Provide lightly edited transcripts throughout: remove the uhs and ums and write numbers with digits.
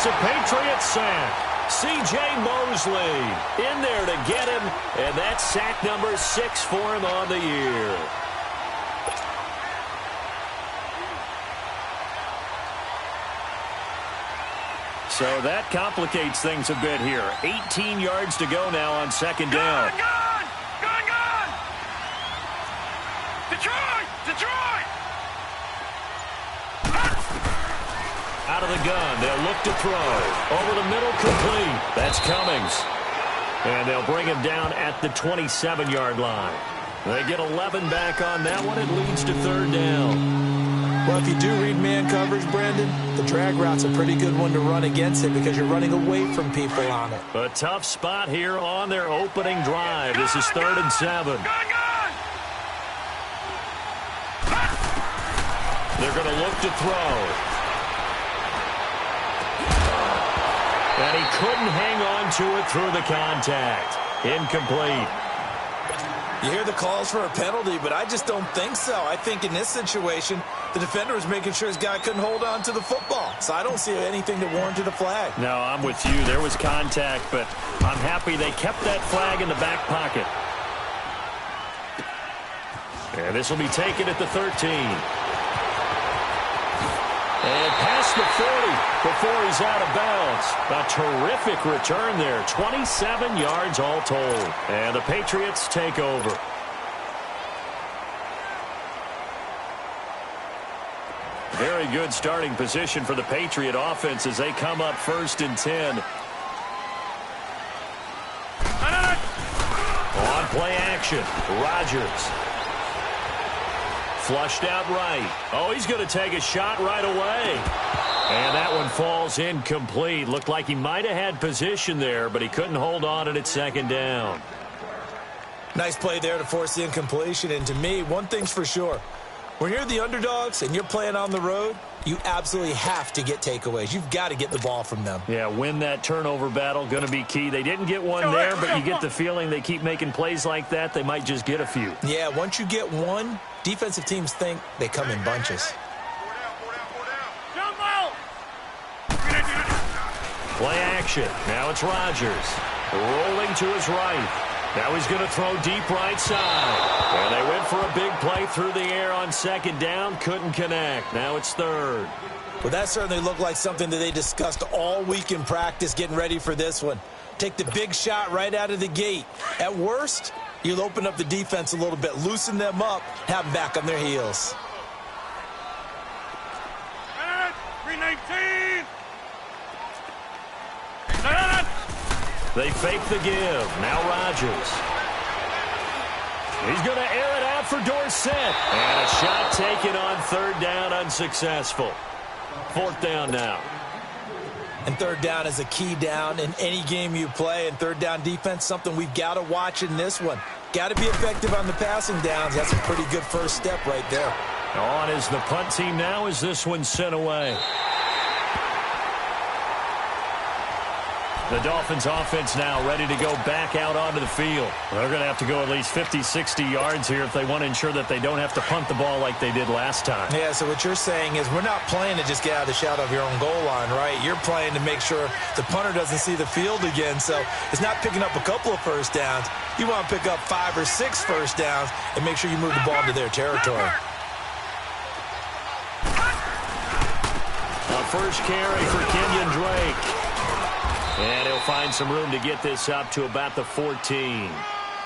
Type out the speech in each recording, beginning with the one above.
a Patriot sack. C.J. Mosley in there to get him, and that's sack number 6 for him on the year. So that complicates things a bit here. 18 yards to go now on second down. Gun! Detroit! Out of the gun, they'll look to throw. Over the middle, complete. That's Cummings. And they'll bring him down at the 27-yard line. They get 11 back on that one. It leads to third down. Well, if you do read man coverage, Brandon, the drag route's a pretty good one to run against it because you're running away from people on it. A tough spot here on their opening drive. This is 3rd and 7. They're going to look to throw. And he couldn't hang on to it through the contact. Incomplete. You hear the calls for a penalty, but I just don't think so. I think in this situation, the defender was making sure his guy couldn't hold on to the football. So I don't see anything that warranted a flag. No, I'm with you. There was contact, but I'm happy they kept that flag in the back pocket. And this will be taken at the 13. And past the 40 before he's out of bounds. A terrific return there. 27 yards all told. And the Patriots take over. Very good starting position for the Patriot offense as they come up 1st and 10. On play action, Rodgers. Flushed out right. Oh, he's going to take a shot right away. And that one falls incomplete. Looked like he might have had position there, but he couldn't hold on to it at 2nd down. Nice play there to force the incompletion. And to me, one thing's for sure. When you're the underdogs and you're playing on the road, you absolutely have to get takeaways. You've got to get the ball from them. Yeah, win that turnover battle, going to be key. They didn't get one there, but you get the feeling they keep making plays like that, they might just get a few. Yeah, once you get one, defensive teams think they come in bunches. Play action. Now it's Rodgers. Rolling to his right. Now he's going to throw deep right side. And they went for a big play through the air on 2nd down. Couldn't connect. Now it's 3rd. Well, that certainly looked like something that they discussed all week in practice getting ready for this one. Take the big shot right out of the gate. At worst, you'll open up the defense a little bit, loosen them up, have them back on their heels. 319. They fake the give. Now Rodgers. He's going to air it out for Dorsett. And a shot taken on 3rd down, unsuccessful. 4th down now. And 3rd down is a key down in any game you play. And 3rd down defense, something we've got to watch in this one. Got to be effective on the passing downs. That's a pretty good first step right there. On is the punt team now as this one's sent away. The Dolphins offense now ready to go back out onto the field. They're going to have to go at least 50, 60 yards here if they want to ensure that they don't have to punt the ball like they did last time. Yeah, so what you're saying is we're not playing to just get out of the shadow of your own goal line, right? You're playing to make sure the punter doesn't see the field again. So it's not picking up a couple of first downs. You want to pick up 5 or 6 first downs and make sure you move the ball into their territory. A first carry for Kenyon Drake. And he'll find some room to get this up to about the 14.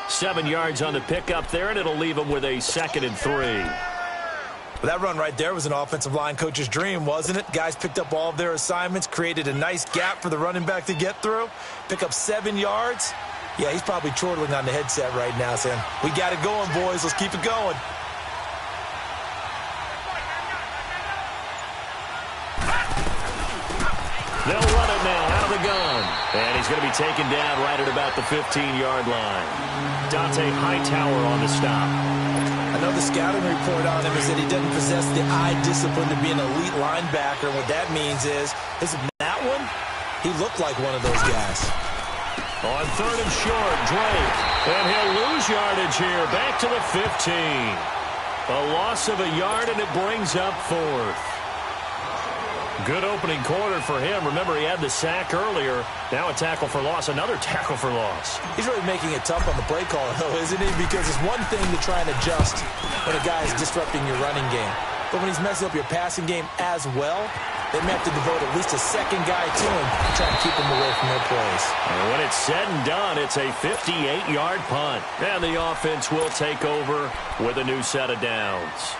7 yards on the pickup there, and it'll leave him with a 2nd and 3. Well, that run right there was an offensive line coach's dream, wasn't it? Guys picked up all of their assignments, created a nice gap for the running back to get through. Pick up 7 yards. Yeah, he's probably chortling on the headset right now saying, we got it going, boys. Let's keep it going. They'll run it now out of the gun. And he's going to be taken down right at about the 15-yard line. Dante Hightower on the stop. I know the scouting report on him is that he doesn't possess the eye discipline to be an elite linebacker. And what that means is that one, he looked like one of those guys. On 3rd and short, Drake. And he'll lose yardage here. Back to the 15. A loss of a yard, and it brings up 4th. Good opening quarter for him. Remember, he had the sack earlier. Now a tackle for loss, another tackle for loss. He's really making it tough on the play caller, though, isn't he? Because it's one thing to try and adjust when a guy is disrupting your running game. But when he's messing up your passing game as well, they may have to devote at least a second guy to him to try and keep him away from their plays. And when it's said and done, it's a 58-yard punt. And the offense will take over with a new set of downs.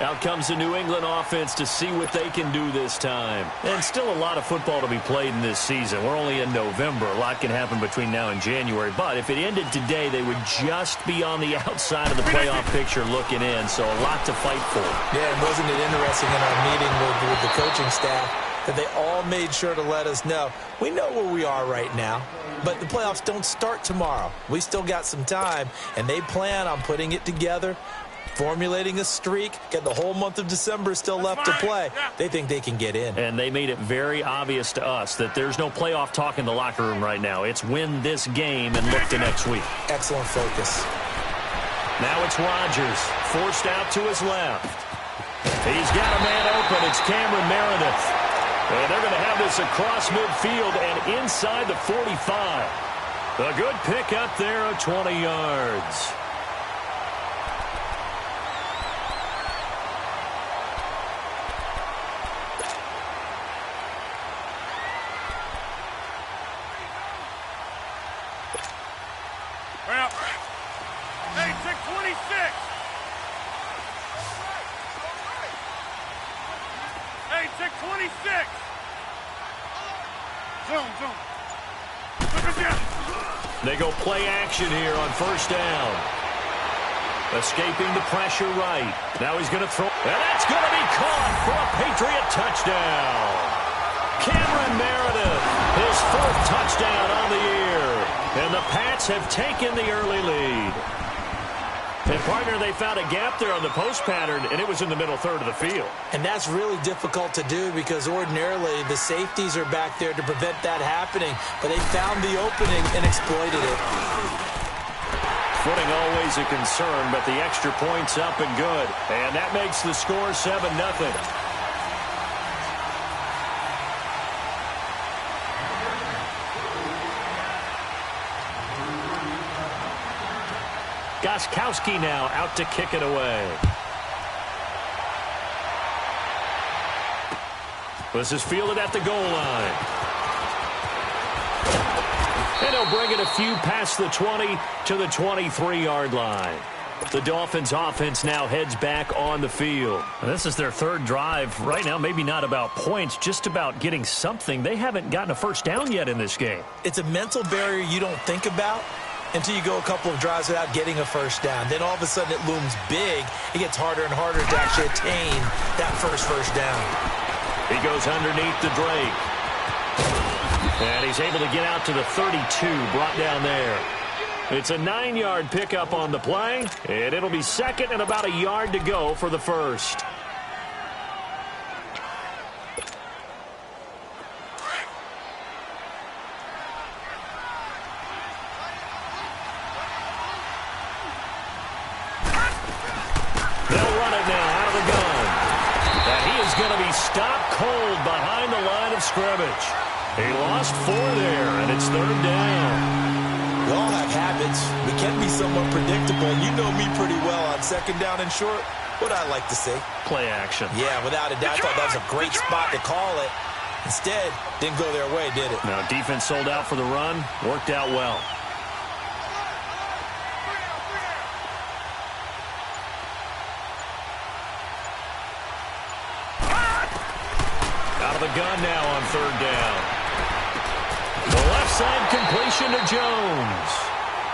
Out comes the New England offense to see what they can do this time. And still a lot of football to be played in this season. We're only in November. A lot can happen between now and January. But if it ended today, they would just be on the outside of the playoff picture looking in. So a lot to fight for. Yeah, and wasn't it interesting in our meeting with the coaching staff that they all made sure to let us know, we know where we are right now, but the playoffs don't start tomorrow. We still got some time, and they plan on putting it together, formulating a streak, get the whole month of December still left to play. They think they can get in. And they made it very obvious to us that there's no playoff talk in the locker room right now. It's win this game and look to next week. Excellent focus. Now it's Rodgers, forced out to his left. He's got a man open. It's Cameron Meredith. And they're going to have this across midfield and inside the 45. A good pick up there of 20 yards. Well, hey, 626. Hey, 626. Zoom. They go play action here on first down. Escaping the pressure right. Now he's going to throw. And that's going to be caught for a Patriot touchdown. Cameron Meredith, his fourth touchdown on the year. And the Pats have taken the early lead. And, partner, they found a gap there on the post pattern, and it was in the middle third of the field. And that's really difficult to do because ordinarily the safeties are back there to prevent that happening. But they found the opening and exploited it. Footing always a concern, but the extra point's up and good. And that makes the score 7-0. Gostkowski now out to kick it away. This is fielded at the goal line. And he'll bring it a few past the 20 to the 23-yard line. The Dolphins offense now heads back on the field. This is their third drive. Right now, maybe not about points, just about getting something. They haven't gotten a first down yet in this game. It's a mental barrier you don't think about until you go a couple of drives without getting a first down. Then all of a sudden it looms big. It gets harder and harder to actually attain that first down. He goes underneath the Drake. And he's able to get out to the 32, brought down there. It's a 9-yard pickup on the play, and it'll be second and about a yard to go for the first. They'll run it now out of the gun. And he is going to be stopped cold behind the line of scrimmage. He lost 4 there, and it's third down. We all have habits. We can be somewhat predictable. You know me pretty well on second down and short. What I like to say? Play action. Yeah, without a doubt. I thought that was a great spot to call it. Instead, didn't go their way, did it? Now, defense sold out for the run. Worked out well. Out of the gun now on third down. The left side completion to Jones.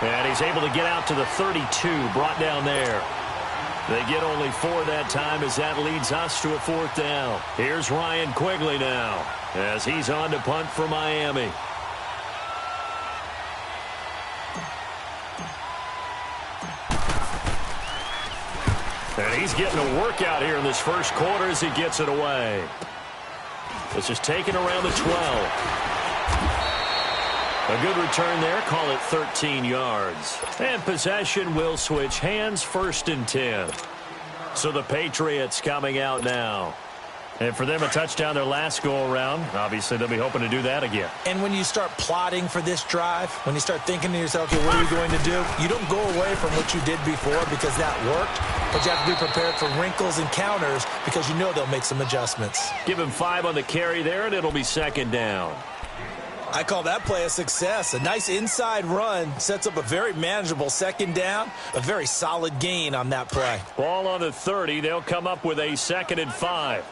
And he's able to get out to the 32, brought down there. They get only 4 that time as that leads us to a fourth down. Here's Ryan Quigley now as he's on to punt for Miami. And he's getting a workout here in this first quarter as he gets it away. This is taken around the 12. A good return there. Call it 13 yards. And possession will switch hands, 1st and 10. So the Patriots coming out now. And for them, a touchdown their last go-around. Obviously, they'll be hoping to do that again. And when you start plotting for this drive, when you start thinking to yourself, okay, what are we going to do? You don't go away from what you did before because that worked, but you have to be prepared for wrinkles and counters because you know they'll make some adjustments. Give him 5 on the carry there, and it'll be second down. I call that play a success. A nice inside run sets up a very manageable second down, a very solid gain on that play. Ball on the 30. They'll come up with a 2nd and 5.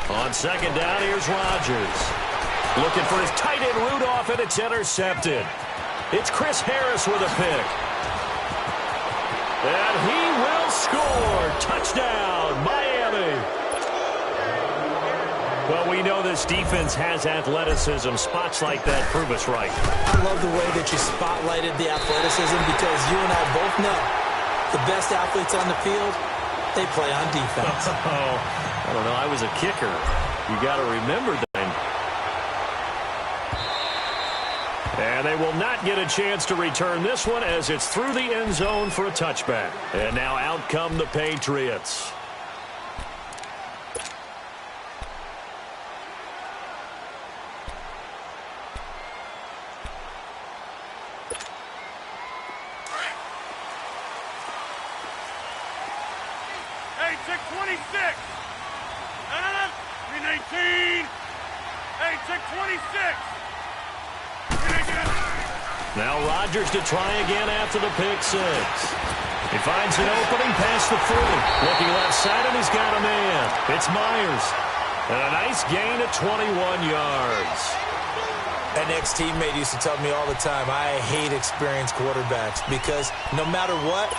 On second down, here's Rodgers. Looking for his tight end Rudolph, and it's intercepted. It's Chris Harris with a pick. And he will score. Touchdown, Miami. Well, we know this defense has athleticism. Spots like that prove us right. I love the way that you spotlighted the athleticism because you and I both know the best athletes on the field, they play on defense. I don't know. I was a kicker. You got to remember that. And they will not get a chance to return this one as it's through the end zone for a touchback. And now out come the Patriots. Hey, 626. 319. Hey, 626. Now Rodgers to try again after the pick six. He finds an opening past the 40. Looking left side, and he's got a man. It's Myers. And a nice gain of 21 yards. An ex-teammate used to tell me all the time, I hate experienced quarterbacks because no matter what,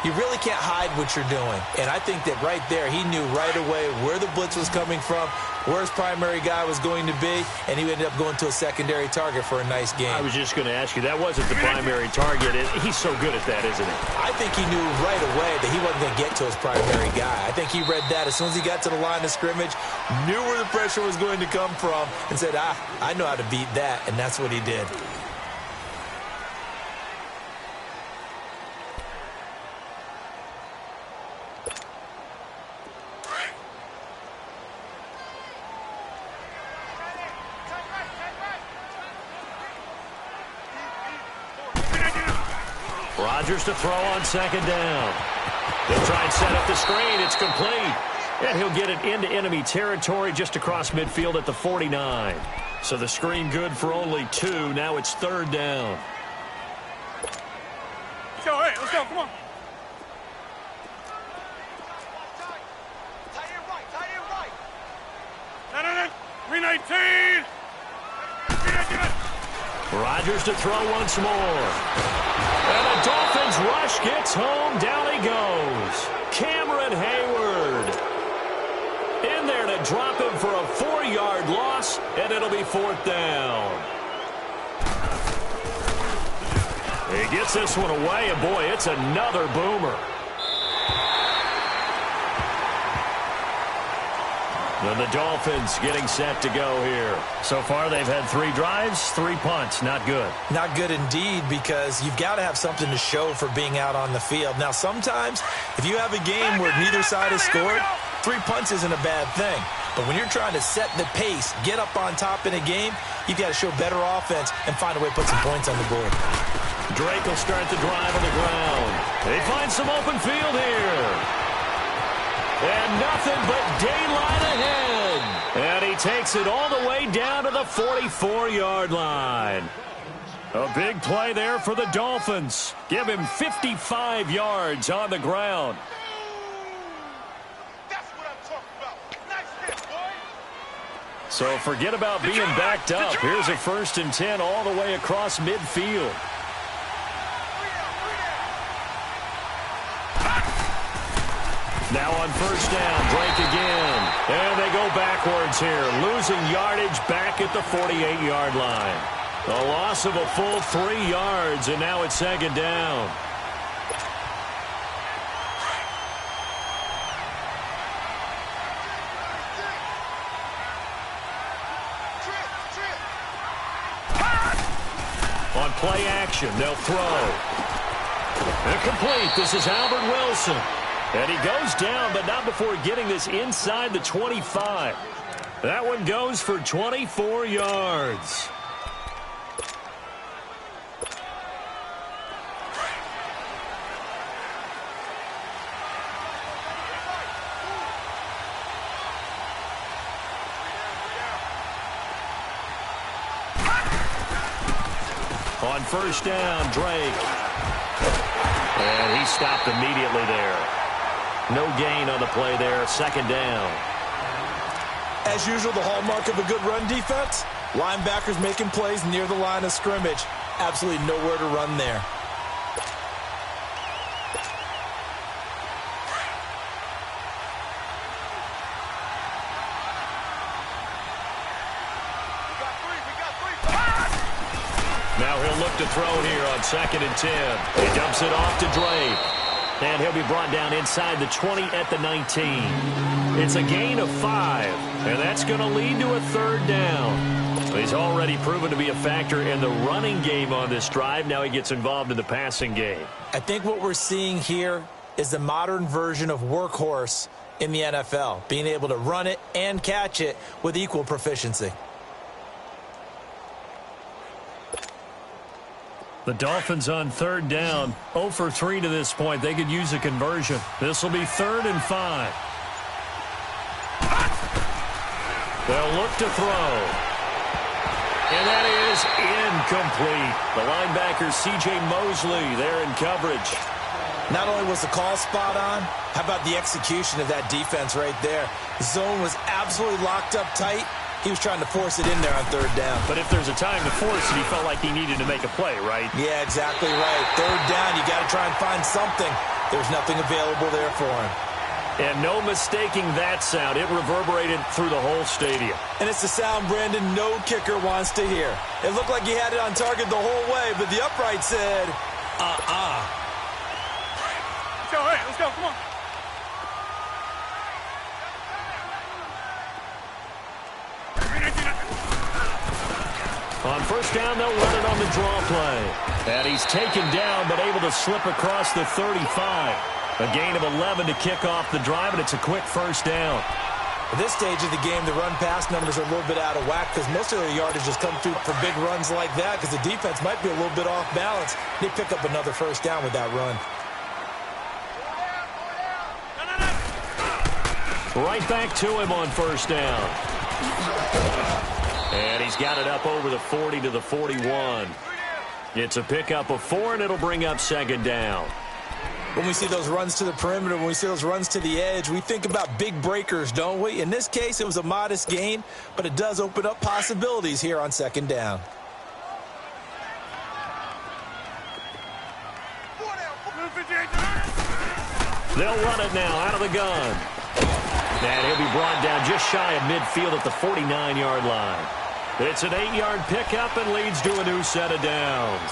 you really can't hide what you're doing. And I think that right there, he knew right away where the blitz was coming from, where his primary guy was going to be, and he ended up going to a secondary target for a nice game. I was just going to ask you, that wasn't the primary target. He's so good at that, isn't he? I think he knew right away that he wasn't going to get to his primary guy. I think he read that as soon as he got to the line of scrimmage, knew where the pressure was going to come from, and said, I know how to beat that, and that's what he did. Rodgers to throw on second down. They'll try and set up the screen. It's complete. And he'll get it into enemy territory just across midfield at the 49. So the screen good for only 2. Now it's third down. Let's go, hey, let's go, come on. Tight end right. 319. Rodgers to throw once more. And the Dolphins rush gets home. Down he goes. Cameron Hayward in there to drop him for a 4-yard loss, and it'll be fourth down. He gets this one away, and boy, it's another boomer. And the Dolphins getting set to go here. So far, they've had 3 drives, 3 punts. Not good. Not good indeed, because you've got to have something to show for being out on the field. Now, sometimes, if you have a game where neither side has scored, 3 punts isn't a bad thing. But when you're trying to set the pace, get up on top in a game, you've got to show better offense and find a way to put some points on the board. Drake will start the drive on the ground. They find some open field here. And nothing but daylight ahead. And he takes it all the way down to the 44-yard line. A big play there for the Dolphins. Give him 55 yards on the ground. That's what I'm talking about. Nice hit, boy. So forget about being backed up. Here's a 1st and 10 all the way across midfield. Now on first down, Drake again. And they go backwards here, losing yardage back at the 48-yard line. A loss of a full 3 yards, and now it's second down. On play action, they'll throw. Incomplete. This is Albert Wilson. And he goes down, but not before getting this inside the 25. That one goes for 24 yards. On first down, Drake. And he stopped immediately there. No gain on the play there. Second down. As usual, the hallmark of a good run defense, linebackers making plays near the line of scrimmage. Absolutely nowhere to run there. Now he'll look to throw here on 2nd and 10. He dumps it off to Drake. And he'll be brought down inside the 20 at the 19. It's a gain of 5, and that's going to lead to a 3rd down. He's already proven to be a factor in the running game on this drive. Now he gets involved in the passing game. I think what we're seeing here is the modern version of workhorse in the NFL, being able to run it and catch it with equal proficiency. The Dolphins on 3rd down, 0 for 3 to this point. They could use a conversion. This will be 3rd and 5. They'll look to throw. And that is incomplete. The linebacker, C.J. Mosley, there in coverage. Not only was the call spot on, how about the execution of that defense right there? The zone was absolutely locked up tight. He was trying to force it in there on 3rd down. But if there's a time to force it, he felt like he needed to make a play, right? Yeah, exactly right. 3rd down, you got to try and find something. There's nothing available there for him. And no mistaking that sound. It reverberated through the whole stadium. And it's the sound, Brandon, no kicker wants to hear. It looked like he had it on target the whole way, but the upright said, Let's go, hey, let's go, come on. On first down, they'll run it on the draw play. And he's taken down, but able to slip across the 35. A gain of 11 to kick off the drive, and it's a quick first down. At this stage of the game, the run-pass numbers are a little bit out of whack because most of their yardage has come through for big runs like that because the defense might be a little bit off balance. They pick up another first down with that run. Right back to him on first down. And he's got it up over the 40 to the 41. It's a pickup of 4, and it'll bring up 2nd down. When we see those runs to the perimeter, when we see those runs to the edge, we think about big breakers, don't we? In this case, it was a modest gain, but it does open up possibilities here on 2nd down. They'll run it now out of the gun. And he'll be brought down just shy of midfield at the 49-yard line. It's an 8-yard pickup and leads to a new set of downs.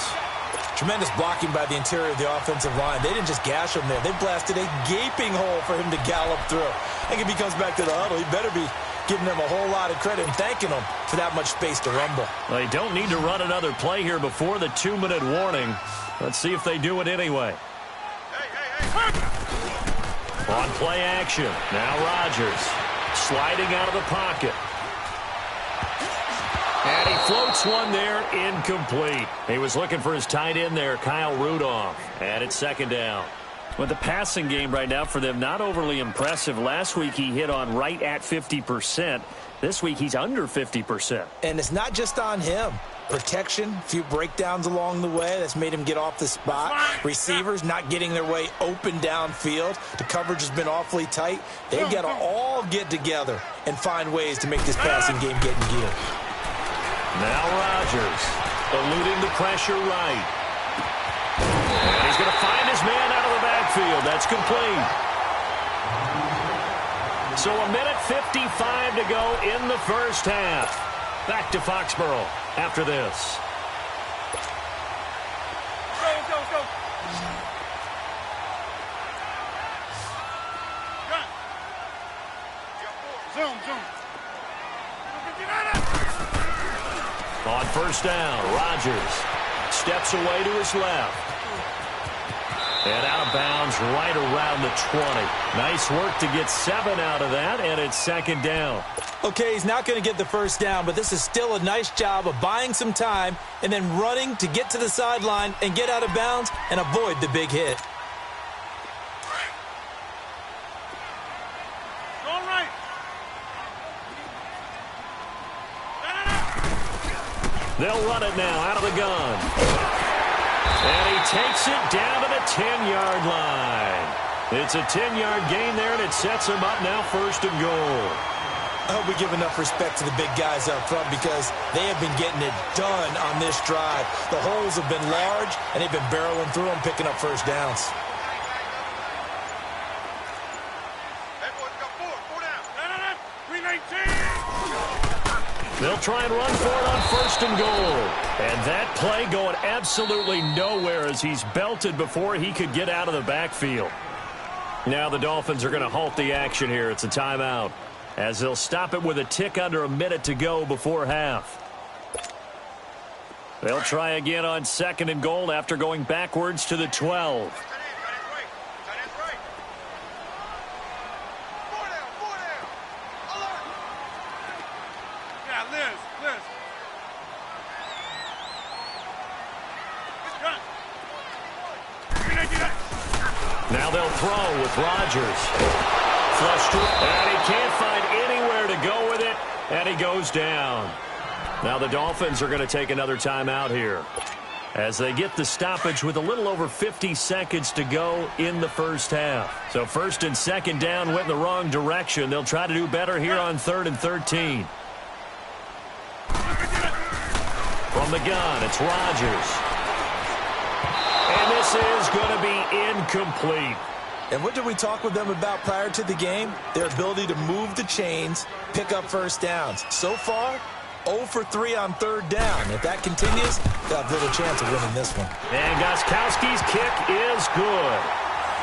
Tremendous blocking by the interior of the offensive line. They didn't just gash him there. They blasted a gaping hole for him to gallop through. I think if he comes back to the huddle, he better be giving them a whole lot of credit and thanking them for that much space to rumble. They don't need to run another play here before the 2-minute warning. Let's see if they do it anyway. On play action, now Rodgers sliding out of the pocket. And he floats one there, incomplete. He was looking for his tight end there, Kyle Rudolph. And it's 2nd down. But the passing game right now for them, not overly impressive. Last week he hit on right at 50%. This week he's under 50%. And it's not just on him. Protection, a few breakdowns along the way. That's made him get off the spot. Receivers not getting their way open downfield. The coverage has been awfully tight. They've got to all get together and find ways to make this passing game get in gear. Now Rodgers eluding the pressure right. And he's going to find his man out of the backfield. That's complete. So 1:55 to go in the first half. Back to Foxborough after this. Go. Zoom. On first down, Rodgers steps away to his left. And out of bounds right around the 20. Nice work to get 7 out of that, and it's second down. Okay, he's not going to get the first down, but this is still a nice job of buying some time and then running to get to the sideline and get out of bounds and avoid the big hit. All right. They'll run it now out of the gun. And he takes it down to the 10-yard line. It's a 10-yard gain there, and it sets him up now first and goal. I hope we give enough respect to the big guys up front because they have been getting it done on this drive. The holes have been large, and they've been barreling through them, picking up first downs. They'll try and run for it on first and goal. And that play going absolutely nowhere as he's belted before he could get out of the backfield. Now the Dolphins are going to halt the action here. It's a timeout as they'll stop it with a tick under a minute to go before half. They'll try again on second and goal after going backwards to the 12. Now they'll throw with Rodgers. Flushed through, and he can't find anywhere to go with it, and he goes down. Now the Dolphins are going to take another timeout here as they get the stoppage with a little over 50 seconds to go in the first half. So first and second down went in the wrong direction. They'll try to do better here on 3rd and 13. From the gun, it's Rodgers. And this is going to be incomplete. And what did we talk with them about prior to the game? Their ability to move the chains, pick up first downs. So far, 0 for 3 on 3rd down. If that continues, they'll have little chance of winning this one. And Gostkowski's kick is good.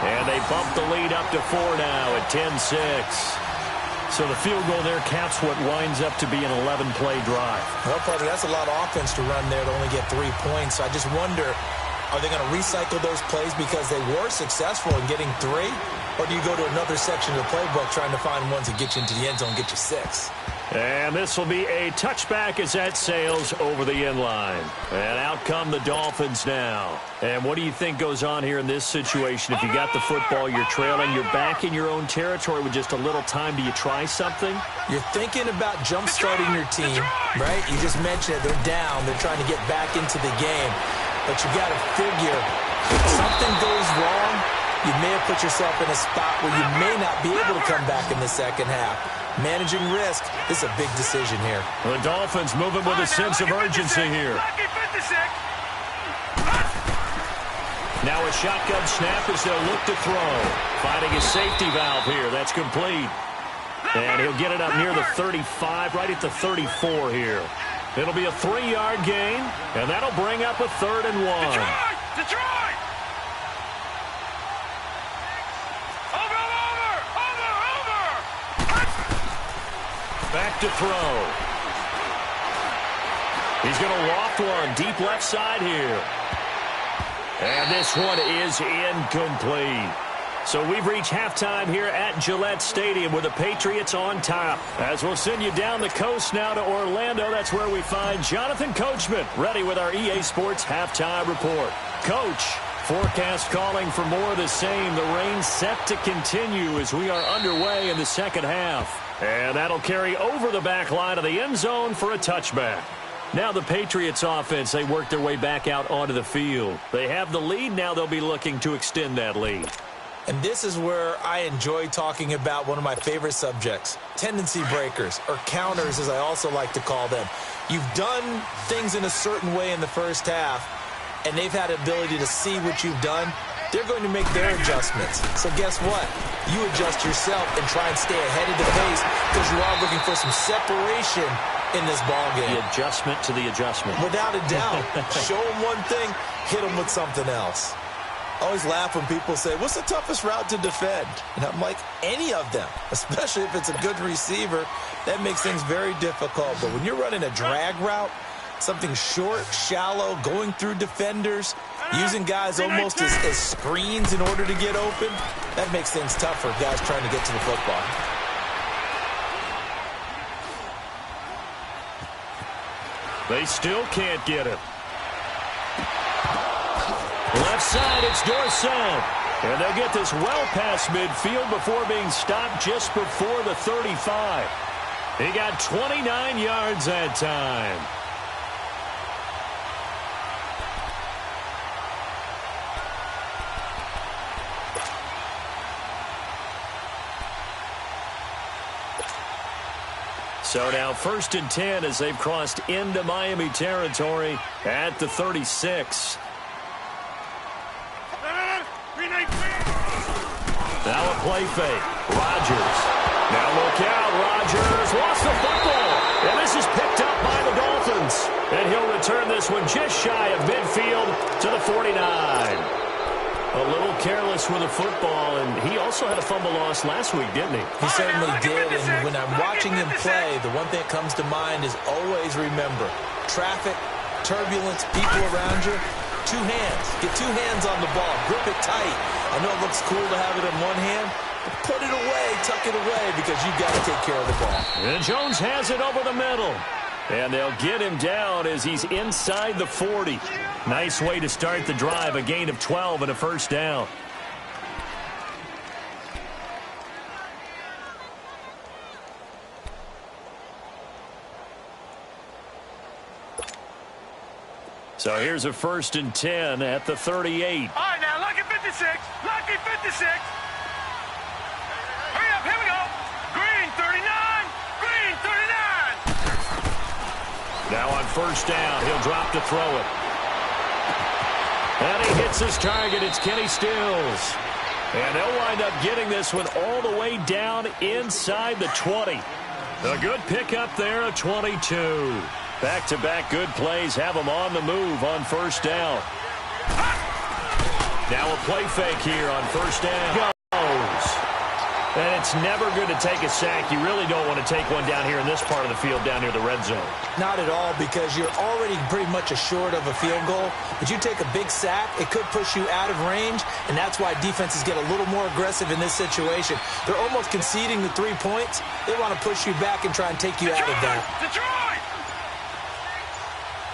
And they bump the lead up to 4 now at 10-6. So the field goal there caps what winds up to be an 11-play drive. Well, partner, that's a lot of offense to run there to only get 3 points. So I just wonder, are they going to recycle those plays because they were successful in getting 3? Or do you go to another section of the playbook trying to find ones that get you into the end zone and get you 6? And this will be a touchback as that sails over the end line. And out come the Dolphins now. And what do you think goes on here in this situation? If you got the football, you're trailing, you're back in your own territory with just a little time. Do you try something? You're thinking about jump-starting your team, right? You just mentioned it. They're down. They're trying to get back into the game. But you got to figure, if something goes wrong, you may have put yourself in a spot where you may not be able to come back in the second half. Managing risk is a big decision here. The Dolphins moving with a sense of urgency here. Now a shotgun snap as they'll look to throw. Finding a safety valve here. That's complete. And he'll get it up near the 35, right at the 34 here. It'll be a 3-yard gain, and that'll bring up a 3rd and 1. Detroit! Back to throw. He's going to loft one deep left side here. And this one is incomplete. So we've reached halftime here at Gillette Stadium with the Patriots on top. As we'll send you down the coast now to Orlando, that's where we find Jonathan Coachman ready with our EA Sports halftime report. Coach, forecast calling for more of the same. The rain set to continue as we are underway in the second half. And that'll carry over the back line of the end zone for a touchback. Now the Patriots offense, they work their way back out onto the field. They have the lead. Now they'll be looking to extend that lead. And this is where I enjoy talking about one of my favorite subjects, tendency breakers, or counters as I also like to call them. You've done things in a certain way in the first half, and they've had the ability to see what you've done. They're going to make their adjustments. So guess what? You adjust yourself and try and stay ahead of the pace because you are looking for some separation in this ballgame. The adjustment to the adjustment. Without a doubt. Show them one thing, hit them with something else. I always laugh when people say, what's the toughest route to defend? And I'm like, any of them, especially if it's a good receiver. That makes things very difficult. But when you're running a drag route, Something short, shallow, going through defenders, using guys almost as screens in order to get open. That makes things tough for guys trying to get to the football. They still can't get him. Left side, it's Dorsett. And they'll get this well past midfield before being stopped just before the 35. He got 29 yards that time. So now 1st and 10 as they've crossed into Miami territory at the 36. Now a play fake. Rodgers. Now look out. Rodgers lost the football. And this is picked up by the Dolphins. And he'll return this one just shy of midfield to the 49. A little careless with the football, and he also had a fumble loss last week, didn't he? He certainly did, and when I'm watching him play, the one thing that comes to mind is always remember, traffic, turbulence, people around you, 2 hands. Get 2 hands on the ball. Grip it tight. I know it looks cool to have it in one hand, but put it away, tuck it away, because you've got to take care of the ball. And Jones has it over the middle. And they'll get him down as he's inside the 40. Nice way to start the drive, a gain of 12 and a first down. So here's a 1st and 10 at the 38. All right, now, lucky 56. Lucky 56. Hurry up, here we go. Green 39. Green 39. Now on 1st down, he'll drop to throw it. And he hits his target. It's Kenny Stills. And they'll wind up getting this one all the way down inside the 20. A good pickup there, a 22. Back-to-back good plays have them on the move on 1st down. Now a play fake here on 1st down. Goes. And it's never good to take a sack. You really don't want to take one down here in this part of the field, down near the red zone. Not at all, because you're already pretty much assured of a field goal. But you take a big sack, it could push you out of range, and that's why defenses get a little more aggressive in this situation. They're almost conceding the 3 points. They want to push you back and try and take you out of that. Detroit!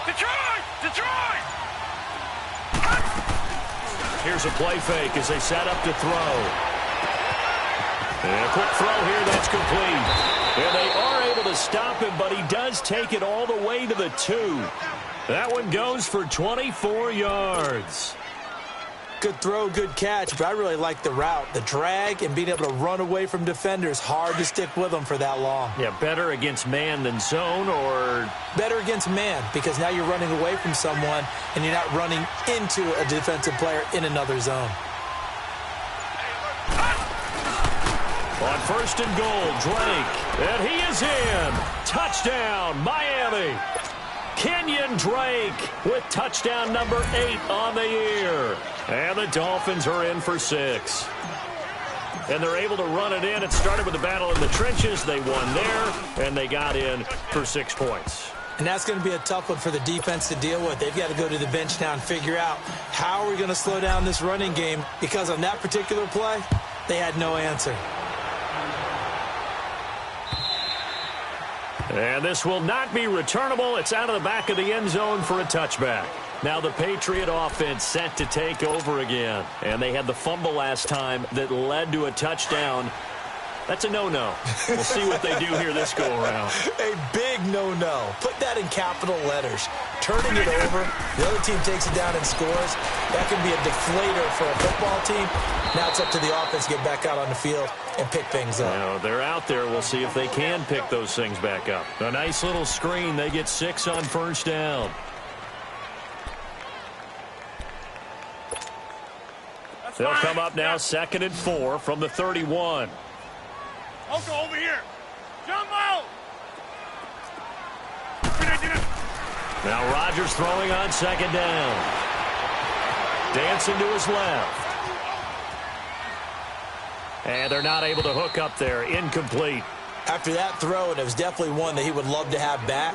Detroit! Detroit! Here's a play fake as they set up to throw. And a quick throw here, that's complete. And they are able to stop him, but he does take it all the way to the 2. That one goes for 24 yards. Good throw, good catch, but I really like the route. The drag and being able to run away from defenders, hard to stick with them for that long. Yeah, better against man than zone, or? Better against man, because now you're running away from someone and you're not running into a defensive player in another zone. On 1st and goal, Drake, and he is in. Touchdown, Miami. Kenyon Drake with touchdown number 8 on the year. And the Dolphins are in for 6. And they're able to run it in. It started with a battle in the trenches. They won there, and they got in for 6 points. And that's going to be a tough one for the defense to deal with. They've got to go to the bench now and figure out how are we going to slow down this running game, because on that particular play, they had no answer. And this will not be returnable. It's out of the back of the end zone for a touchback. Now the Patriot offense set to take over again. And they had the fumble last time that led to a touchdown. That's a no-no. We'll see what they do here this go-around. A big no-no. Put that in capital letters. Turning it over, the other team takes it down and scores. That can be a deflator for a football team. Now it's up to the offense to get back out on the field and pick things up. Now, they're out there. We'll see if they can pick those things back up. A nice little screen. They get 6 on 1st down. They'll come up now 2nd and 4 from the 31. Oko, over here. Jump out. Now Rodgers throwing on 2nd down. Dancing to his left. And they're not able to hook up there. Incomplete. After that throw, and it was definitely one that he would love to have back,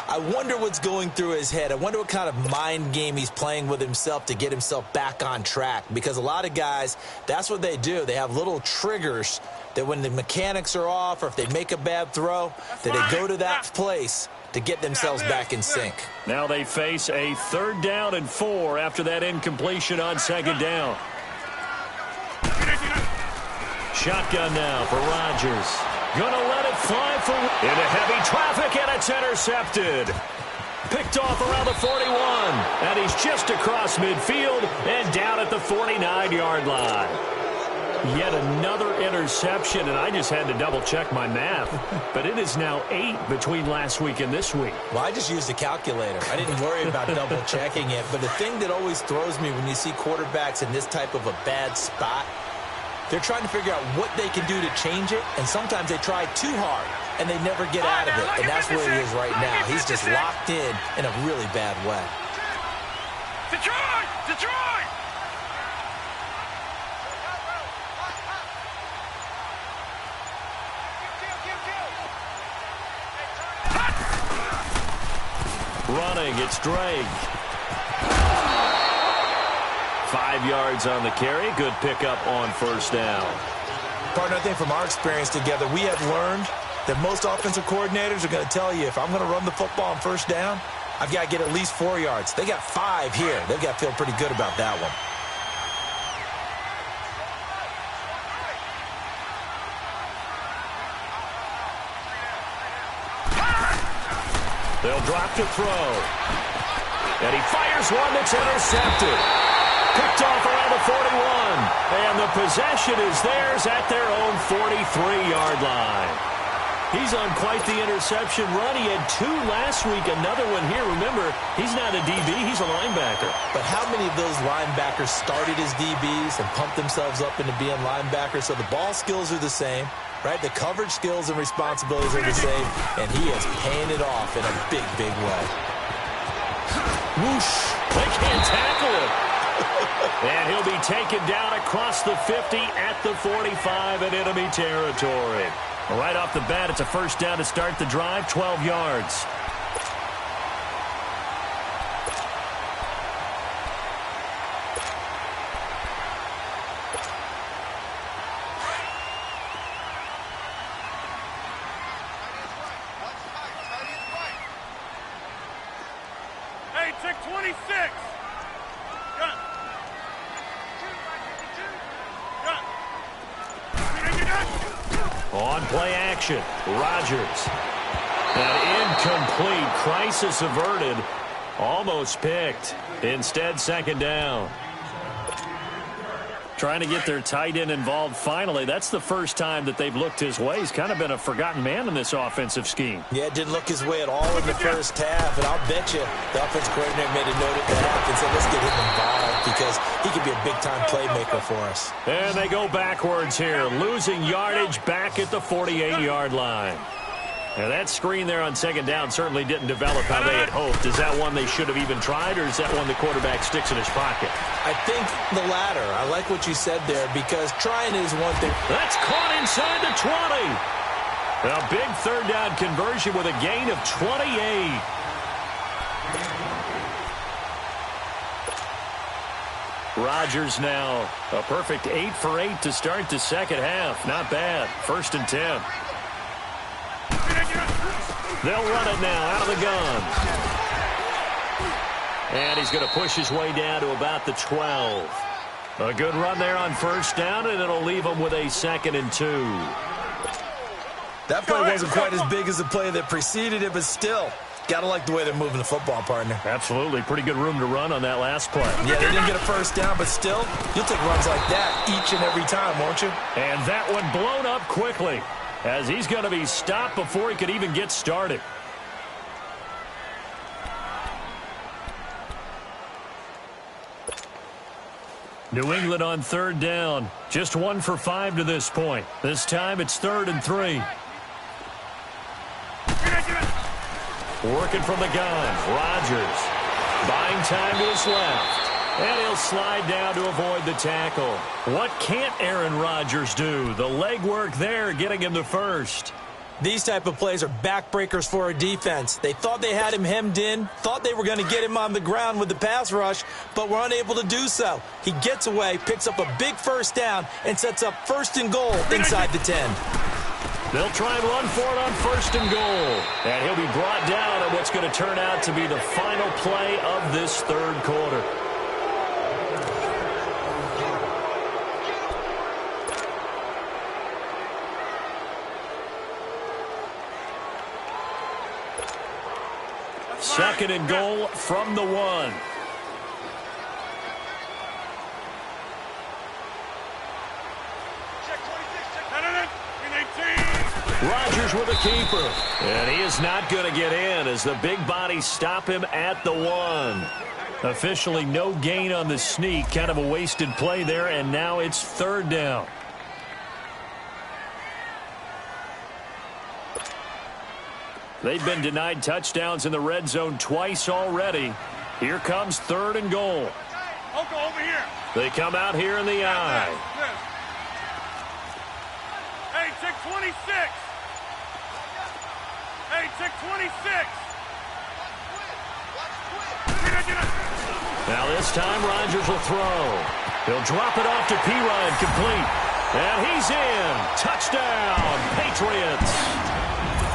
I wonder what's going through his head. I wonder what kind of mind game he's playing with himself to get himself back on track. Because a lot of guys, that's what they do. They have little triggers that when the mechanics are off or if they make a bad throw, that they go to that place to get themselves back in sync. Now they face a 3rd down and 4 after that incompletion on 2nd down. Shotgun now for Rodgers. Gonna let it fly for into heavy traffic, and it's intercepted. Picked off around the 41, and he's just across midfield and down at the 49-yard line. Yet another interception, and I just had to double-check my math. But it is now 8 between last week and this week. Well, I just used a calculator. I didn't worry about double-checking it. But the thing that always throws me when you see quarterbacks in this type of a bad spot, they're trying to figure out what they can do to change it, and sometimes they try too hard, and they never get out of it. And that's where he is right now. He's just locked in a really bad way. Detroit! Detroit! Running, it's Drake. 5 yards on the carry. Good pickup on 1st down. Partner, I think from our experience together, we have learned that most offensive coordinators are going to tell you, if I'm going to run the football on 1st down, I've got to get at least 4 yards. They got 5 here. They've got to feel pretty good about that one. They'll drop to throw. And he fires one that's intercepted. Picked off around the 41. And the possession is theirs at their own 43-yard line. He's on quite the interception run. He had 2 last week, another one here. Remember, he's not a DB, he's a linebacker. But how many of those linebackers started as DBs and pumped themselves up into being linebackers? So the ball skills are the same, right? The coverage skills and responsibilities are the same, and he is paying it off in a big, big way. Whoosh! They can't tackle him. And he'll be taken down across the 50 at the 45 in enemy territory. Right off the bat, it's a 1st down to start the drive, 12 yards. Hey, check 26. Gun. On play action, Rodgers. An incomplete, crisis averted, almost picked. Instead, 2nd down. Trying to get their tight end involved finally. That's the first time that they've looked his way. He's kind of been a forgotten man in this offensive scheme. Yeah, it didn't look his way at all in the 1st half, and I'll bet you the offensive coordinator made a note of that and said, let's get him involved because he could be a big-time playmaker for us. And they go backwards here, losing yardage back at the 48-yard line. Now, that screen there on 2nd down certainly didn't develop how they had hoped. Is that one they should have even tried, or is that one the quarterback sticks in his pocket? I think the latter. I like what you said there because trying is one thing. That's caught inside the 20. A big 3rd down conversion with a gain of 28. Rodgers now a perfect 8 for 8 to start the 2nd half. Not bad. 1st and 10. They'll run it now out of the gun. And he's going to push his way down to about the 12. A good run there on 1st down, and it'll leave him with a 2nd and 2. That play wasn't quite as big as the play that preceded it, but still, got to like the way they're moving the football, partner. Absolutely. Pretty good room to run on that last play. Yeah, they didn't get a 1st down, but still, you'll take runs like that each and every time, won't you? And that one blown up quickly, as he's going to be stopped before he could even get started. New England on 3rd down. Just 1 for 5 to this point. This time it's 3rd and 3. Working from the gun. Rodgers buying time to his left. And he'll slide down to avoid the tackle. What can't Aaron Rodgers do? The legwork there getting him the 1st. These type of plays are backbreakers for a defense. They thought they had him hemmed in, thought they were going to get him on the ground with the pass rush, but were unable to do so. He gets away, picks up a big first down, and sets up 1st and goal inside the 10. They'll try and run for it on 1st and goal. And he'll be brought down at what's going to turn out to be the final play of this 3rd quarter. Second and goal from the 1. Rodgers with a keeper. And he is not going to get in as the big bodies stop him at the 1. Officially no gain on the sneak. Kind of a wasted play there, and now it's 3rd down. They've been denied touchdowns in the red zone twice already. Here comes 3rd and goal. Over here. They come out here in the eye. Hey, check 26. Hey, check 26. Now this time Rodgers will throw. He'll drop it off to P-Ryan, complete. And he's in. Touchdown, Patriots.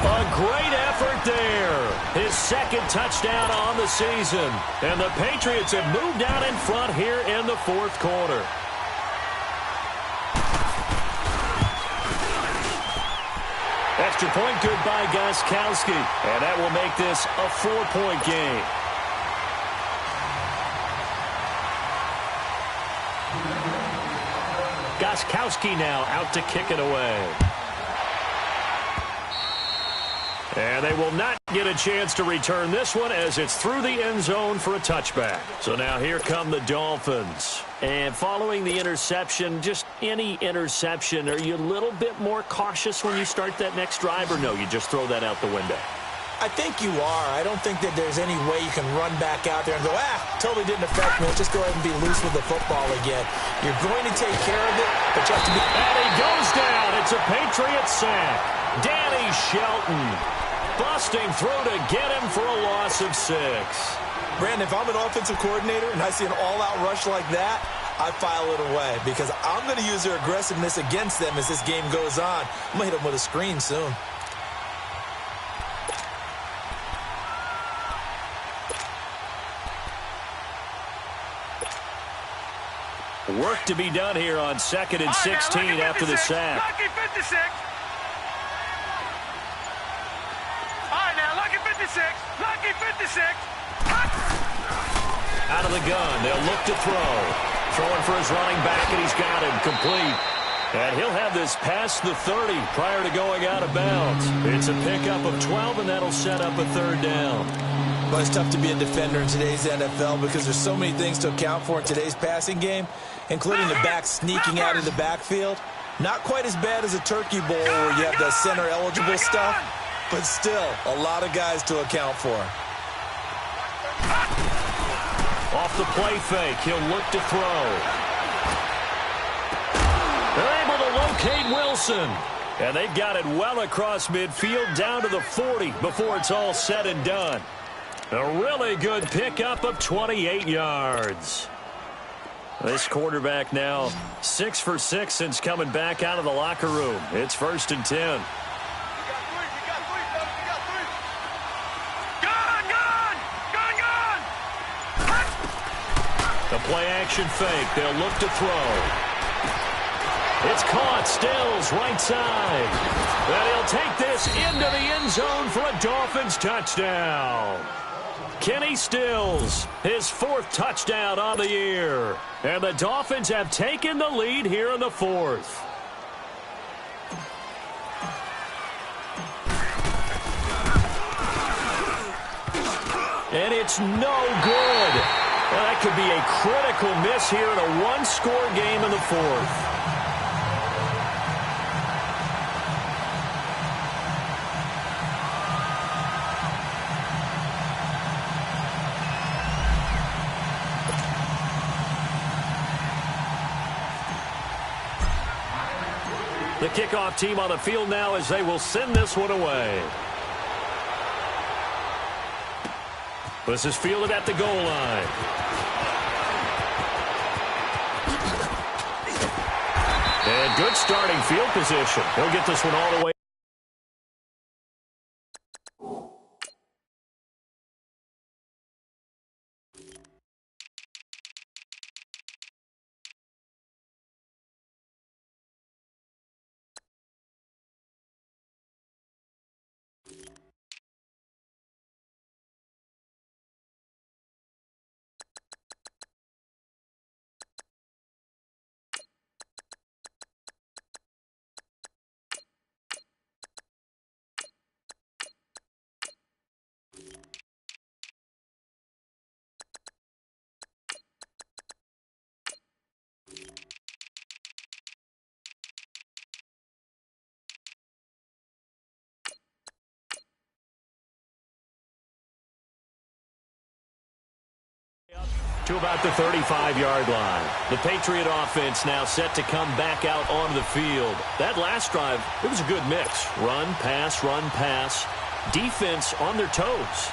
A great effort there. His 2nd touchdown on the season. And the Patriots have moved out in front here in the 4th quarter. Extra point good by Gostkowski. And that will make this a 4-point game. Gostkowski now out to kick it away. And they will not get a chance to return this one as it's through the end zone for a touchback. So now here come the Dolphins. And following the interception, just any interception, are you a little bit more cautious when you start that next drive, or no, you just throw that out the window? I think you are. I don't think that there's any way you can run back out there and go, totally didn't affect me. Let's just go ahead and be loose with the football again. You're going to take care of it, but you have to be... And he goes down. It's a Patriot sack. Danny Shelton busting through to get him for a loss of 6. Brandon, if I'm an offensive coordinator and I see an all-out rush like that, I file it away because I'm going to use their aggressiveness against them as this game goes on. I'm going to hit them with a screen soon. Work to be done here on 2nd and 16 after the sack. Lucky 56. All right, now, lucky 56. Lucky 56. Out of the gun. They'll look to throw. Throwing for his running back, and he's got him complete. And he'll have this past the 30 prior to going out of bounds. It's a pickup of 12, and that'll set up a 3rd down. Well, it's tough to be a defender in today's NFL because there's so many things to account for in today's passing game, including the back sneaking out of the backfield. Not quite as bad as a turkey bowl where you have the center-eligible stuff, but still a lot of guys to account for. Off the play fake, he'll look to throw. They're able to locate Wilson. And they've got it well across midfield down to the 40 before it's all said and done. A really good pickup of 28 yards. This quarterback now 6 for 6 since coming back out of the locker room. It's 1st and 10. The play-action fake. They'll look to throw. It's caught. Stills right side. And he'll take this into the end zone for a Dolphins touchdown. Kenny Stills, his 4th touchdown on the year. And the Dolphins have taken the lead here in the 4th. And it's no good. Well, that could be a critical miss here in a one-score game in the 4th. The kickoff team on the field now as they will send this one away. This is fielded at the goal line. And good starting field position. He'll get this one all the way. To about the 35-yard line. The Patriot offense now set to come back out onto the field. That last drive, it was a good mix. Run, pass, defense on their toes.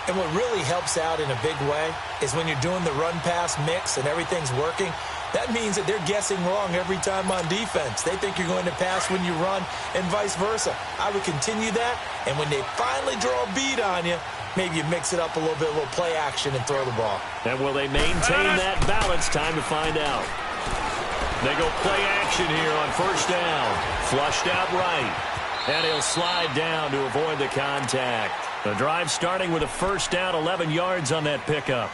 And what really helps out in a big way is when you're doing the run-pass mix and everything's working, that means that they're guessing wrong every time on defense. They think you're going to pass when you run and vice versa. I would continue that, and when they finally draw a bead on you, maybe you mix it up a little bit, a little play action, and throw the ball. And will they maintain that balance? Time to find out. They go play action here on first down. Flushed out right. And he'll slide down to avoid the contact. The drive starting with a first down, 11 yards on that pickup.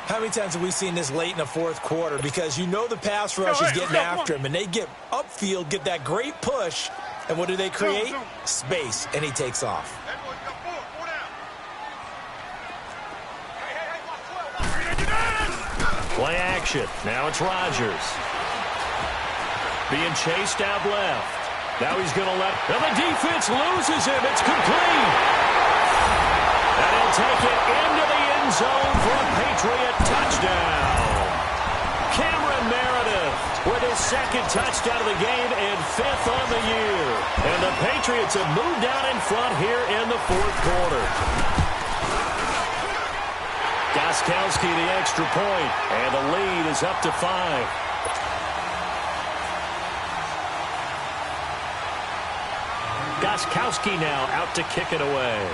How many times have we seen this late in the fourth quarter? Because you know the pass rush is getting after him, and they get upfield, get that great push, and what do they create? Space, and he takes off. Play action. Now it's Rodgers. Being chased out left. Now he's going to let... And the defense loses him. It's complete. And he'll take it into the end zone for a Patriot touchdown. Cameron Meredith with his second touchdown of the game and fifth on the year. And the Patriots have moved out in front here in the fourth quarter. Gostkowski the extra point, and the lead is up to 5. Gostkowski now out to kick it away.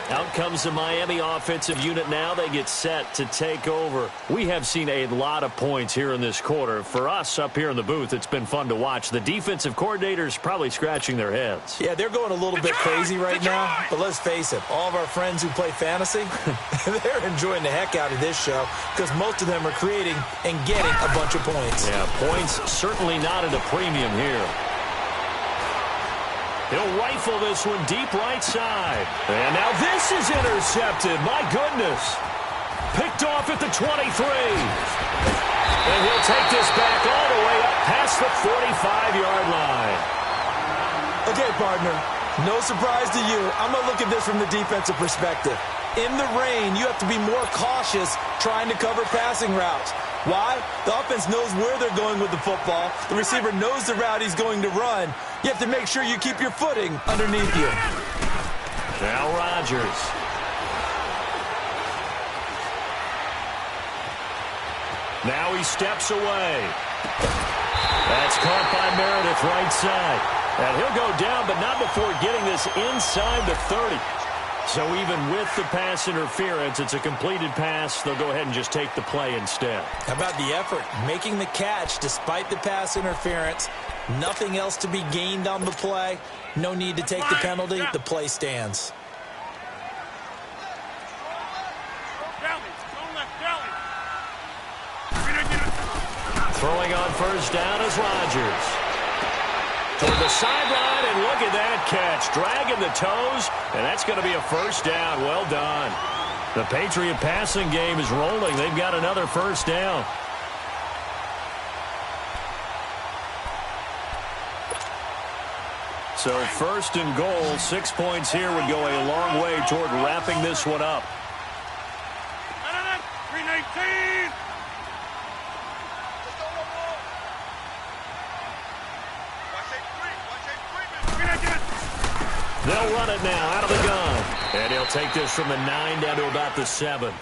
Out comes the Miami offensive unit now. They get set to take over. We have seen a lot of points here in this quarter. For us up here in the booth, it's been fun to watch. The defensive coordinators probably scratching their heads. Yeah, they're going a little bit crazy right now. But let's face it, all of our friends who play fantasy, they're enjoying the heck out of this show because most of them are creating and getting a bunch of points. Yeah, points certainly not at a premium here. He'll rifle this one deep right side. And now this is intercepted. My goodness. Picked off at the 23. And he'll take this back all the way up past the 45-yard line. Okay, partner. No surprise to you. I'm going to look at this from the defensive perspective. In the rain, you have to be more cautious trying to cover passing routes. Why? The offense knows where they're going with the football. The receiver knows the route he's going to run. You have to make sure you keep your footing underneath you. Now Rodgers. Now he steps away. That's caught by Meredith right side. And he'll go down, but not before getting this inside the 30. So even with the pass interference, it's a completed pass. They'll go ahead and just take the play instead. How about the effort? Making the catch despite the pass interference. Nothing else to be gained on the play. No need to take the penalty. The play stands. Throwing on first down is Rodgers. Toward the sideline, and look at that catch. Dragging the toes, and that's going to be a first down. Well done. The Patriot passing game is rolling. They've got another first down. So first and goal, 6 points here would go a long way toward wrapping this one up. They'll run it now out of the gun. And he'll take this from the 9 down to about the 7.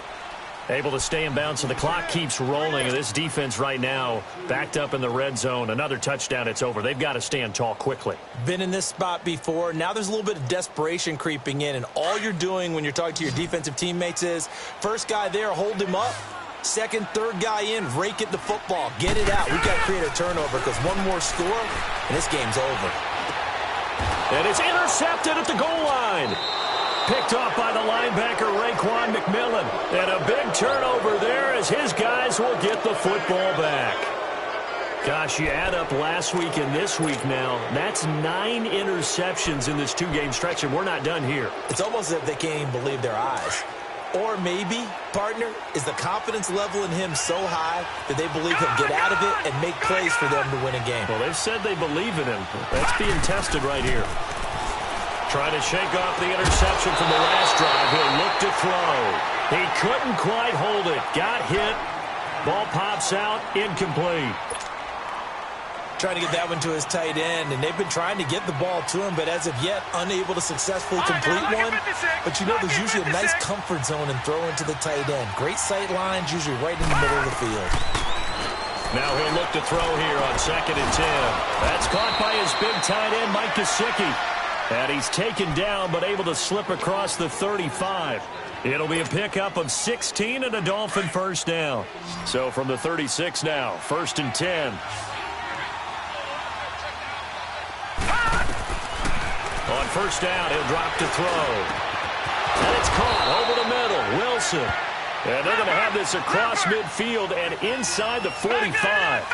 Able to stay in bounds, so the clock keeps rolling. And this defense right now backed up in the red zone. Another touchdown, it's over. They've got to stand tall quickly. Been in this spot before. Now there's a little bit of desperation creeping in. And all you're doing when you're talking to your defensive teammates is, first guy there, hold him up. Second, third guy in, rake at the football. Get it out. We've got to create a turnover because one more score, and this game's over. And it's intercepted at the goal line. Picked off by the linebacker, Raekwon McMillan. And a big turnover there as his guys will get the football back. Gosh, you add up last week and this week now. That's 9 interceptions in this 2-game stretch, and we're not done here. It's almost as if they can't even believe their eyes. Or maybe, partner, is the confidence level in him so high that they believe he'll get out of it and make plays for them to win a game. Well, they've said they believe in him. That's being tested right here. Trying to shake off the interception from the last drive. He'll look to throw. He couldn't quite hold it. Got hit. Ball pops out. Incomplete. Trying to get that one to his tight end, and they've been trying to get the ball to him, but as of yet, unable to successfully complete one. But you know there's usually a nice comfort zone and throw into the tight end. Great sight lines, usually right in the middle of the field. Now he'll look to throw here on 2nd and 10. That's caught by his big tight end, Mike Gesicki. And he's taken down, but able to slip across the 35. It'll be a pickup of 16 and a Dolphin first down. So from the 36 now, 1st and 10. On 1st down, he'll drop to throw. And it's caught over the middle. Wilson. And they're going to have this across midfield and inside the 45.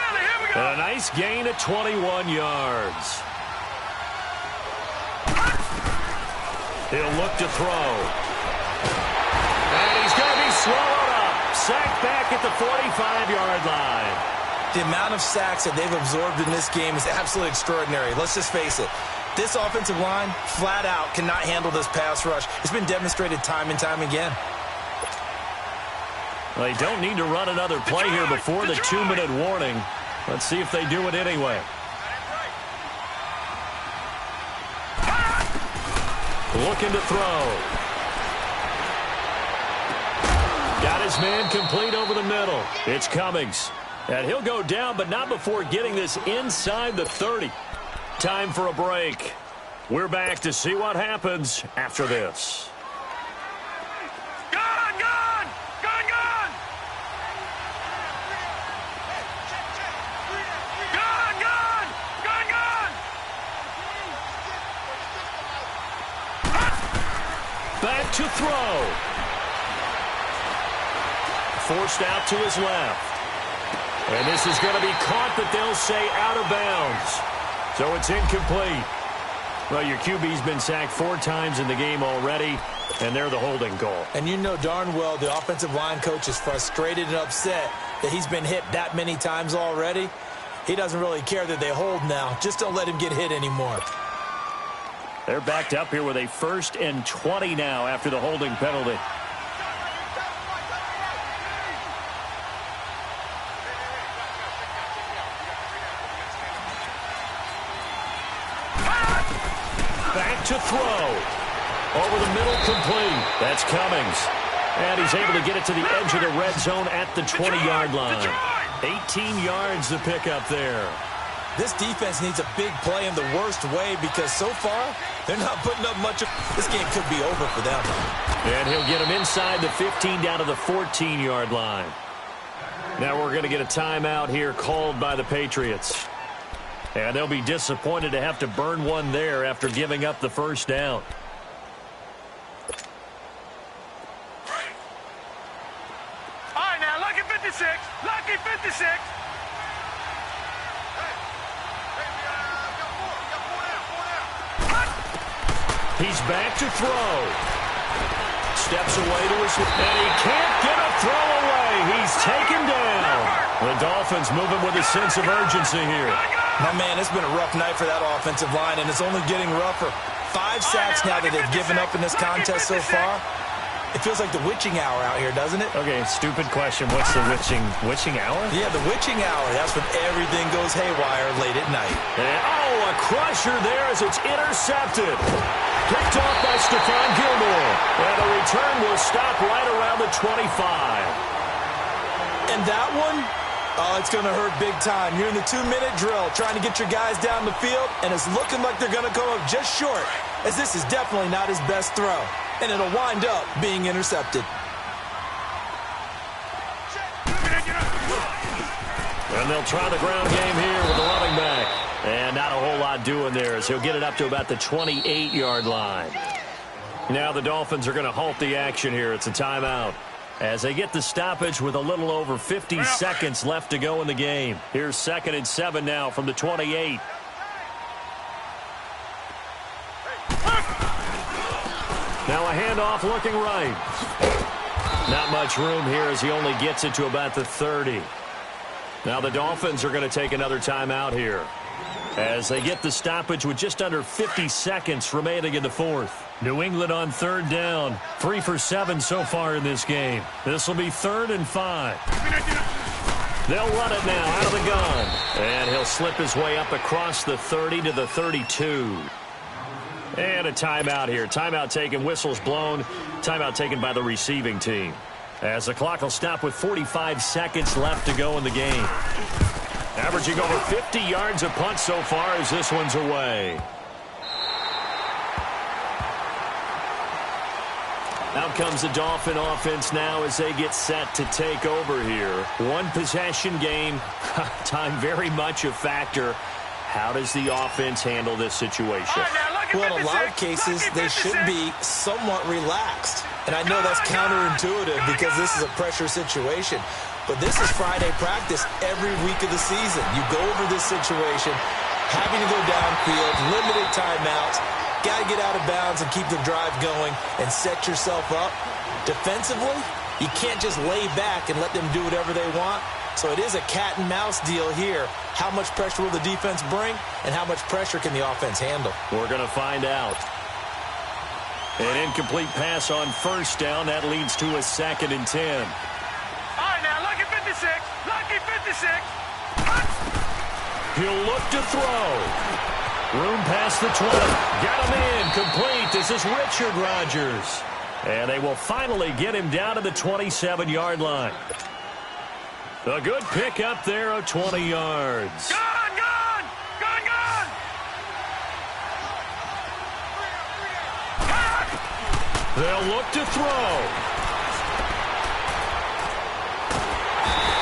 And a nice gain at 21 yards. He'll look to throw. And he's going to be swallowed up. Sacked back at the 45-yard line. The amount of sacks that they've absorbed in this game is absolutely extraordinary. Let's just face it. This offensive line, flat out, cannot handle this pass rush. It's been demonstrated time and time again. Well, they don't need to run another play here before the 2-minute warning. Let's see if they do it anyway. Looking to throw. Got his man complete over the middle. It's Cummings. And he'll go down, but not before getting this inside the 30. Time for a break. We're back to see what happens after this. Gun! Gun! Gun! Gun! Gun! Gun! Gun! Gun! Back to throw. Forced out to his left. And this is going to be caught, but they'll say out of bounds. So it's incomplete. Well, your QB's been sacked 4 times in the game already, and they're the holding goal. And you know darn well the offensive line coach is frustrated and upset that he's been hit that many times already. He doesn't really care that they hold now. Just don't let him get hit anymore. They're backed up here with a 1st and 20 now after the holding penalty. Back to throw. Over the middle, complete. That's Cummings. And he's able to get it to the edge of the red zone at the 20-yard line. 18 yards to pick up there. This defense needs a big play in the worst way because so far, they're not putting up much of... This game could be over for them. And he'll get him inside the 15 down to the 14-yard line. Now we're going to get a timeout here called by the Patriots. And they'll be disappointed to have to burn one there after giving up the first down. All right, now, lucky 56. Lucky 56. He's back to throw. Steps away to his... And he can't get a throw away. He's taken down. The Dolphins moving with a sense of urgency here. My man, it's been a rough night for that offensive line, and it's only getting rougher. 5 sacks now that they've given up in this contest so far. It feels like the witching hour out here, doesn't it? Okay, stupid question. What's the witching hour? Yeah, the witching hour. That's when everything goes haywire late at night. And, a crusher there as it's intercepted. Picked off by Stephon Gilmore. And the return will stop right around the 25. And that one, it's going to hurt big time. You're in the 2-minute drill trying to get your guys down the field, and it's looking like they're going to come up just short, as this is definitely not his best throw. And it'll wind up being intercepted. And they'll try the ground game here with the running back. And not a whole lot doing there as he'll get it up to about the 28-yard line. Now the Dolphins are going to halt the action here. It's a timeout as they get the stoppage with a little over 50 seconds left to go in the game. Here's 2nd and 7 now from the 28. Now a handoff looking right. Not much room here as he only gets it to about the 30. Now the Dolphins are going to take another timeout here as they get the stoppage with just under 50 seconds remaining in the 4th. New England on 3rd down. 3 for 7 so far in this game. This will be 3rd and 5. They'll run it now out of the gun. And he'll slip his way up across the 30 to the 32. And a timeout here. Timeout taken, whistles blown. Timeout taken by the receiving team. As the clock will stop with 45 seconds left to go in the game. Averaging over 50 yards a punt so far as this one's away. Out comes the Dolphin offense now as they get set to take over here. One possession game. Time very much a factor. How does the offense handle this situation? Well, in a lot of cases, they should be somewhat relaxed. And I know that's counterintuitive because this is a pressure situation. But this is Friday practice every week of the season. You go over this situation, having to go downfield, limited timeouts, got to get out of bounds and keep the drive going and set yourself up. Defensively, you can't just lay back and let them do whatever they want. So it is a cat and mouse deal here. How much pressure will the defense bring, and how much pressure can the offense handle? We're going to find out. An incomplete pass on 1st down. That leads to a 2nd and 10. All right, now, lucky 56. Lucky 56. He'll look to throw. Room past the 20. Got him in. Complete. This is Richard Rodgers. And they will finally get him down to the 27-yard line. A good pick up there of 20 yards. Gone, gone! Gone, gone! They'll look to throw.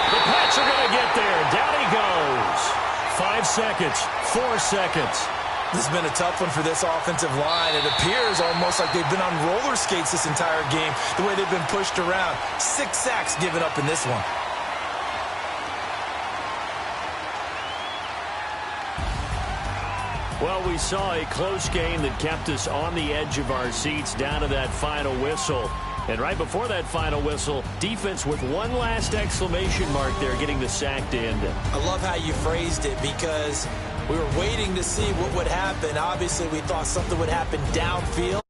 The Pats are going to get there. Down he goes. 5 seconds. 4 seconds. This has been a tough one for this offensive line. It appears almost like they've been on roller skates this entire game, the way they've been pushed around. 6 sacks given up in this one. Well, we saw a close game that kept us on the edge of our seats down to that final whistle. And right before that final whistle, defense with one last exclamation mark there, getting the sack to end it. I love how you phrased it because we were waiting to see what would happen. Obviously, we thought something would happen downfield.